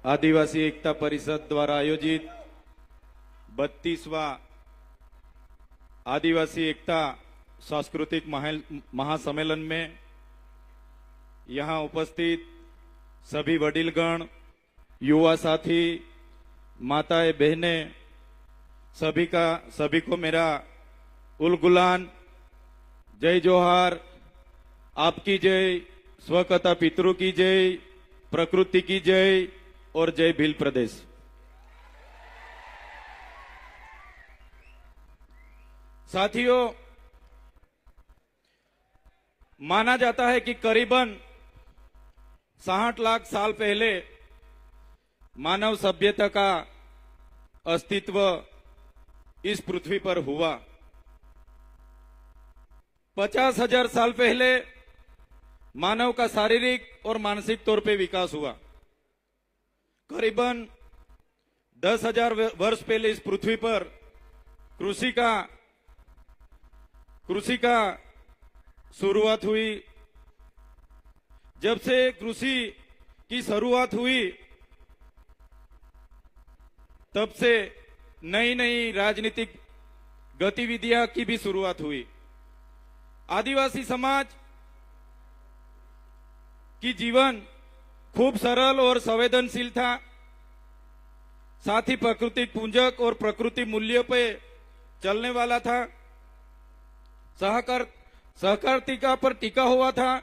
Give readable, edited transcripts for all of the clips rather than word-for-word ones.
आदिवासी एकता परिषद द्वारा आयोजित 32वां आदिवासी एकता सांस्कृतिक महासम्मेलन में यहाँ उपस्थित सभी वडीलगण, युवा साथी, माताएं, बहनें, सभी को मेरा उल गुलान, जय जोहार, आपकी जय, स्वकथा पितरों की जय, प्रकृति की जय और जय भील प्रदेश। साथियों, माना जाता है कि करीबन 60 लाख साल पहले मानव सभ्यता का अस्तित्व इस पृथ्वी पर हुआ। 50,000 साल पहले मानव का शारीरिक और मानसिक तौर पे विकास हुआ। करीबन 10,000 वर्ष पहले इस पृथ्वी पर कृषि का शुरुआत हुई। जब से कृषि की शुरुआत हुई तब से नई नई राजनीतिक गतिविधियां की भी शुरुआत हुई। आदिवासी समाज की जीवन खूब सरल और संवेदनशील था। साथ ही प्रकृति पूंजक और प्रकृति मूल्यों पे चलने वाला था। सहकारिता पर टिका हुआ था।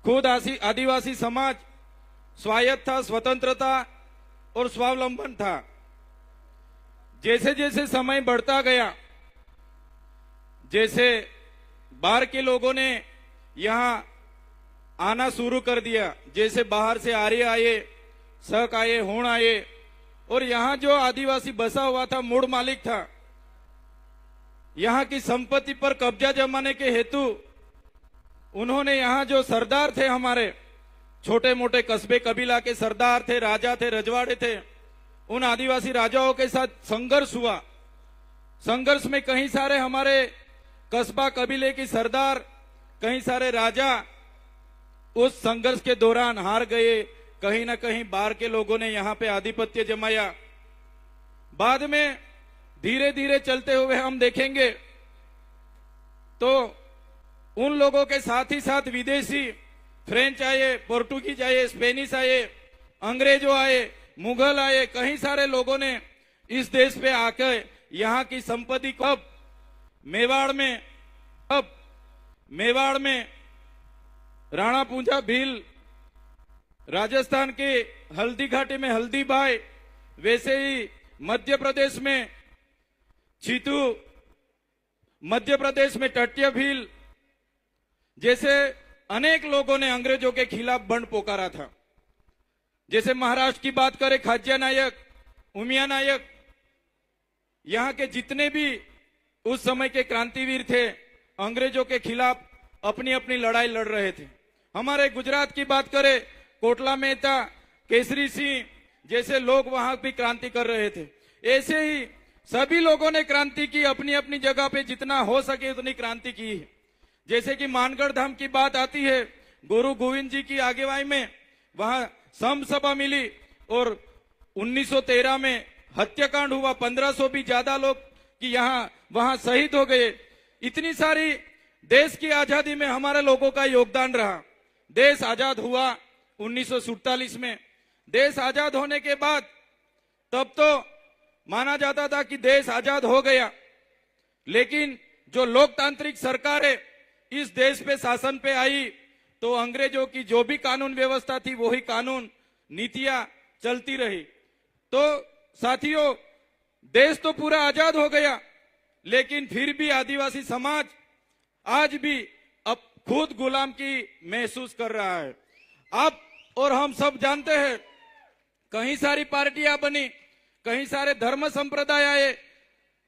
खुद आदिवासी समाज स्वायत्त था, स्वतंत्रता और स्वावलंबन था। जैसे जैसे समय बढ़ता गया, जैसे बाहर के लोगों ने यहाँ आना शुरू कर दिया, जैसे बाहर से आर्य आए, शक आए, होण आए, और यहाँ जो आदिवासी बसा हुआ था, मूल मालिक था, यहाँ की संपत्ति पर कब्जा जमाने के हेतु उन्होंने यहाँ जो सरदार थे, हमारे छोटे मोटे कस्बे कबीला के सरदार थे, राजा थे, रजवाड़े थे, उन आदिवासी राजाओं के साथ संघर्ष हुआ। संघर्ष में कई सारे हमारे कस्बा कबीले के सरदार, कई सारे राजा उस संघर्ष के दौरान हार गए। कहीं ना कहीं बाहर के लोगों ने यहाँ पे आधिपत्य जमाया। बाद में धीरे धीरे चलते हुए हम देखेंगे तो उन लोगों के साथ ही साथ विदेशी, फ्रेंच आए, पोर्टुगीज आए, स्पेनिश आए, अंग्रेजों आए, मुगल आए, कई सारे लोगों ने इस देश पे आकर यहाँ की संपत्ति को मेवाड़ में राणा पूंजा भील, राजस्थान के हल्दी घाटी में हल्दी भाई, वैसे ही मध्य प्रदेश में चीतू, मध्य प्रदेश में टट्य भील, जैसे अनेक लोगों ने अंग्रेजों के खिलाफ बंड पोकारा था। जैसे महाराष्ट्र की बात करें, खाज्या नायक, उमिया नायक, यहाँ के जितने भी उस समय के क्रांतिवीर थे, अंग्रेजों के खिलाफ अपनी अपनी लड़ाई लड़ रहे थे। हमारे गुजरात की बात करें, कोटला मेहता, केसरी सिंह जैसे लोग वहां भी क्रांति कर रहे थे। ऐसे ही सभी लोगों ने क्रांति की, अपनी अपनी जगह पे जितना हो सके उतनी क्रांति की है। जैसे कि मानगढ़ धाम की बात आती है, गुरु गोविंद जी की आगेवाई में वहां सम सभा मिली और 1913 में हत्याकांड हुआ। 1500 भी ज्यादा लोग कि यहाँ वहां शहीद हो गए। इतनी सारी देश की आजादी में हमारे लोगों का योगदान रहा। देश आजाद हुआ 1947 में। देश आजाद होने के बाद तब तो माना जाता था कि देश आजाद हो गया, लेकिन जो लोकतांत्रिक सरकारें इस देश पे शासन पे आई तो अंग्रेजों की जो भी कानून व्यवस्था थी वही कानून नीतियां चलती रही। तो साथियों, देश तो पूरा आजाद हो गया, लेकिन फिर भी आदिवासी समाज आज भी अब खुद गुलाम की महसूस कर रहा है। आप और हम सब जानते हैं, कई सारी पार्टियां बनी, कई सारे धर्म संप्रदाय आए,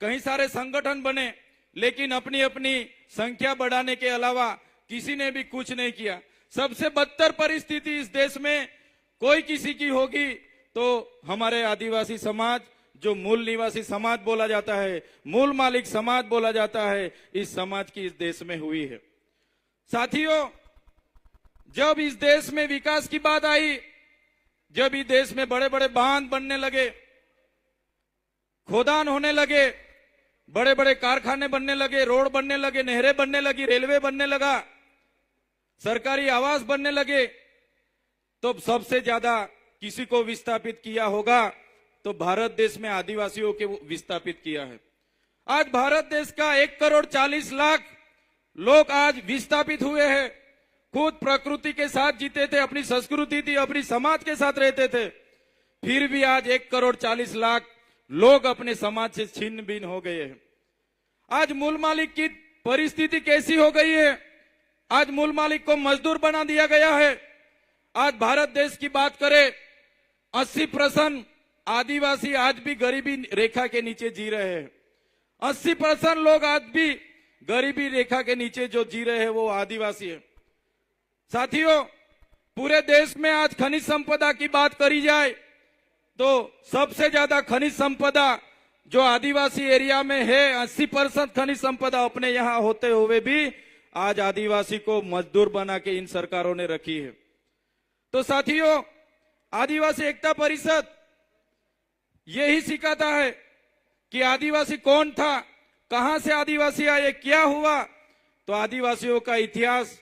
कई सारे संगठन बने, लेकिन अपनी अपनी संख्या बढ़ाने के अलावा किसी ने भी कुछ नहीं किया। सबसे बदतर परिस्थिति इस देश में कोई किसी की होगी तो हमारे आदिवासी समाज, जो मूल निवासी समाज बोला जाता है, मूल मालिक समाज बोला जाता है, इस समाज की इस देश में हुई है। साथियों, जब इस देश में विकास की बात आई जब ही देश में बड़े बड़े बांध बनने लगे, खोदान होने लगे, बड़े बड़े कारखाने बनने लगे, रोड बनने लगे, नहरें बनने लगी, रेलवे बनने लगा, सरकारी आवास बनने लगे, तो सबसे ज्यादा किसी को विस्थापित किया होगा तो भारत देश में आदिवासियों के विस्थापित किया है। आज भारत देश का 1,40,00,000 लोग आज विस्थापित हुए हैं। खुद प्रकृति के साथ जीते थे, अपनी संस्कृति थी, अपनी समाज के साथ रहते थे, फिर भी आज 1,40,00,000 लोग अपने समाज से छिन्न भिन्न हो गए हैं। आज मूल मालिक की परिस्थिति कैसी हो गई है? आज मूल मालिक को मजदूर बना दिया गया है। आज भारत देश की बात करें, 80% आदिवासी आज भी गरीबी रेखा के नीचे जी रहे हैं। 80% लोग आज भी गरीबी रेखा के नीचे जो जी रहे हैं वो आदिवासी है। साथियों, पूरे देश में आज खनिज संपदा की बात करी जाए तो सबसे ज्यादा खनिज संपदा जो आदिवासी एरिया में है, 80% खनिज संपदा अपने यहां होते हुए भी आज आदिवासी को मजदूर बना के इन सरकारों ने रखी है। तो साथियों, आदिवासी एकता परिषद यही सिखाता है कि आदिवासी कौन था, कहां से आदिवासी आए, क्या हुआ। तो आदिवासियों का इतिहास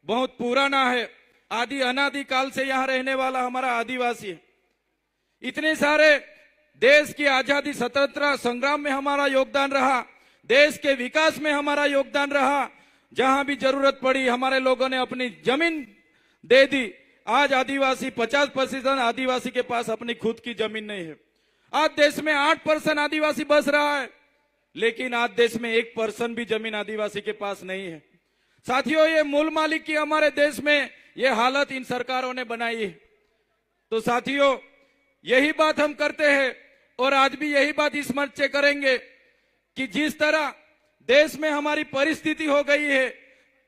बहुत पुराना है। आदि अनादि काल से यहां रहने वाला हमारा आदिवासी है। इतने सारे देश की आजादी स्वतंत्रता संग्राम में हमारा योगदान रहा, देश के विकास में हमारा योगदान रहा। जहां भी जरूरत पड़ी हमारे लोगों ने अपनी जमीन दे दी। आज आदिवासी 50% आदिवासी के पास अपनी खुद की जमीन नहीं है। आज देश में 8% आदिवासी बस रहा है, लेकिन आज देश में 1% भी जमीन आदिवासी के पास नहीं है। साथियों, ये मूल मालिक की हमारे देश में ये हालत इन सरकारों ने बनाई है। तो साथियों, यही बात हम करते हैं और आज भी यही बात इस मंच से करेंगे कि जिस तरह देश में हमारी परिस्थिति हो गई है,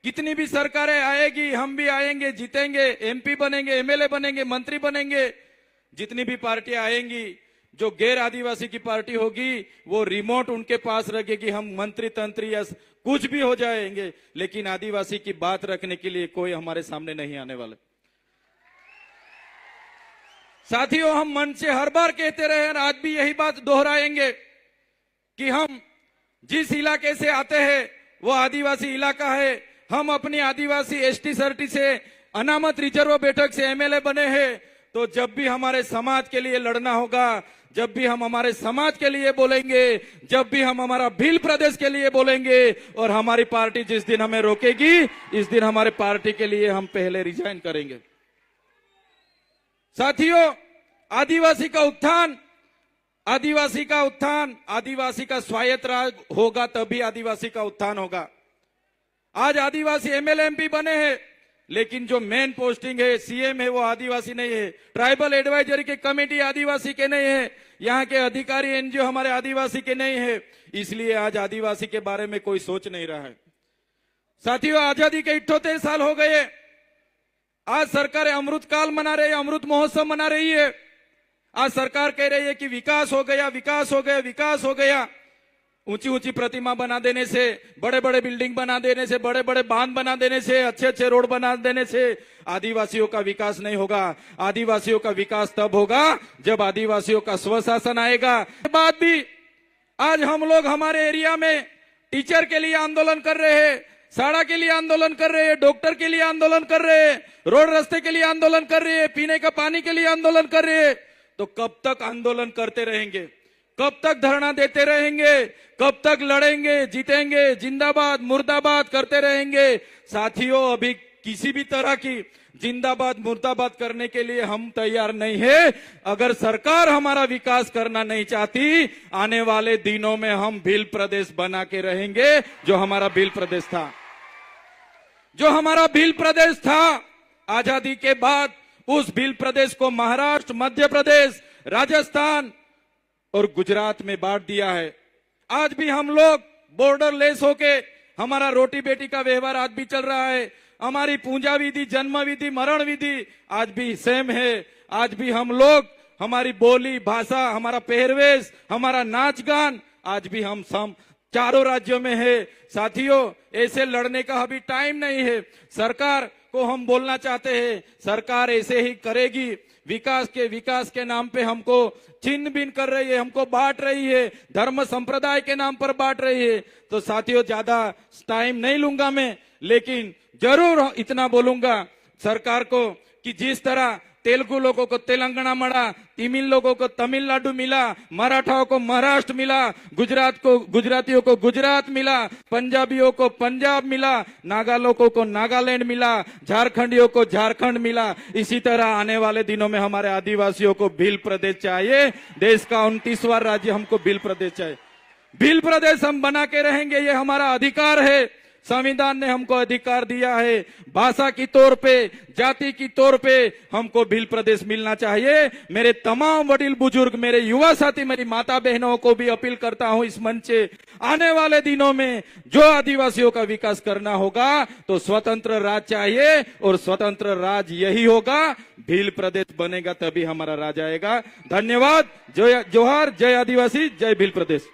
कितनी भी सरकारें आएगी, हम भी आएंगे, जीतेंगे, एमपी बनेंगे, एमएलए बनेंगे, मंत्री बनेंगे, जितनी भी पार्टियां आएंगी, जो गैर आदिवासी की पार्टी होगी वो रिमोट उनके पास रखेगी। हम मंत्री तंत्री या कुछ भी हो जाएंगे, लेकिन आदिवासी की बात रखने के लिए कोई हमारे सामने नहीं आने वाले। साथियों, हम मन से हर बार कहते रहे और आज भी यही बात दोहराएंगे कि हम जिस इलाके से आते हैं वो आदिवासी इलाका है। हम अपनी आदिवासी एसटी सर्टी से अनामत रिजर्व बैठक से एमएलए बने हैं। तो जब भी हमारे समाज के लिए लड़ना होगा, जब भी हम हमारे समाज के लिए बोलेंगे, जब भी हम हमारा भील प्रदेश के लिए बोलेंगे और हमारी पार्टी जिस दिन हमें रोकेगी, इस दिन हमारे पार्टी के लिए हम पहले रिजाइन करेंगे। साथियों, आदिवासी का उत्थान, आदिवासी का उत्थान, आदिवासी का स्वायत्त राज होगा तभी आदिवासी का उत्थान होगा। आज आदिवासी एमएलए एमपी बने हैं, लेकिन जो मेन पोस्टिंग है, सीएम है, वो आदिवासी नहीं है। ट्राइबल एडवाइजरी की कमेटी आदिवासी के नहीं है, यहाँ के अधिकारी एनजीओ हमारे आदिवासी के नहीं है। इसलिए आज आदिवासी के बारे में कोई सोच नहीं रहा है। साथियों, आजादी के 78 साल हो गए। आज सरकार अमृत काल मना रही है, अमृत महोत्सव मना रही है। आज सरकार कह रही है कि विकास हो गया, विकास हो गया, विकास हो गया। ऊंची ऊंची प्रतिमा बना देने से, बड़े बड़े बिल्डिंग बना देने से, बड़े बड़े बांध बना देने से, अच्छे अच्छे रोड बना देने से आदिवासियों का विकास नहीं होगा। आदिवासियों का विकास तब होगा जब आदिवासियों का स्वशासन आएगा। बाद भी आज हम लोग हमारे एरिया में टीचर के लिए आंदोलन कर रहे हैं, सड़क के लिए आंदोलन कर रहे हैं, डॉक्टर के लिए आंदोलन कर रहे हैं, रोड रास्ते के लिए आंदोलन कर रहे हैं, पीने का पानी के लिए आंदोलन कर रहे हैं। तो कब तक आंदोलन करते रहेंगे? कब तक धरना देते रहेंगे? कब तक लड़ेंगे, जीतेंगे, जिंदाबाद मुर्दाबाद करते रहेंगे? साथियों, अभी किसी भी तरह की जिंदाबाद मुर्दाबाद करने के लिए हम तैयार नहीं है। अगर सरकार हमारा विकास करना नहीं चाहती, आने वाले दिनों में हम भील प्रदेश बना के रहेंगे, जो हमारा भील प्रदेश था, जो हमारा भील प्रदेश था। आजादी के बाद उस भील प्रदेश को महाराष्ट्र, मध्य प्रदेश, राजस्थान और गुजरात में बांट दिया है। आज भी हम लोग बॉर्डर लेस होके हमारा रोटी बेटी का व्यवहार आज भी चल रहा है। हमारी पूजा विधि, जन्म विधि, मरण विधि आज भी सेम है। आज भी हम लोग, हमारी बोली भाषा, हमारा पहरवेश, हमारा नाच गान आज भी हम चारों राज्यों में है। साथियों, ऐसे लड़ने का अभी टाइम नहीं है। सरकार को हम बोलना चाहते हैं, सरकार ऐसे ही करेगी। विकास के नाम पे हमको छिन्न भिन्न कर रही है, हमको बांट रही है, धर्म संप्रदाय के नाम पर बांट रही है। तो साथियों, ज्यादा टाइम नहीं लूंगा मैं, लेकिन जरूर इतना बोलूंगा सरकार को कि जिस तरह तेलुगु लोगों को तेलंगाना मिला, तमिल लोगों को तमिलनाडु मिला, मराठाओं को महाराष्ट्र मिला, गुजरातियों को गुजरात मिला, पंजाबियों को पंजाब मिला, नागा लोगों को नागालैंड मिला, झारखंडियों को झारखंड मिला, इसी तरह आने वाले दिनों में हमारे आदिवासियों को भील प्रदेश चाहिए। देश का 29वां राज्य हमको भील प्रदेश चाहिए। भील प्रदेश हम बना के रहेंगे, ये हमारा अधिकार है। संविधान ने हमको अधिकार दिया है। भाषा की तौर पे, जाति की तौर पे हमको भील प्रदेश मिलना चाहिए। मेरे तमाम वडील बुजुर्ग, मेरे युवा साथी, मेरी माता बहनों को भी अपील करता हूं इस मंच से, आने वाले दिनों में जो आदिवासियों का विकास करना होगा तो स्वतंत्र राज चाहिए, और स्वतंत्र राज यही होगा, भील प्रदेश बनेगा तभी हमारा राज आएगा। धन्यवाद। जोहार, जय आदिवासी, जय भील प्रदेश।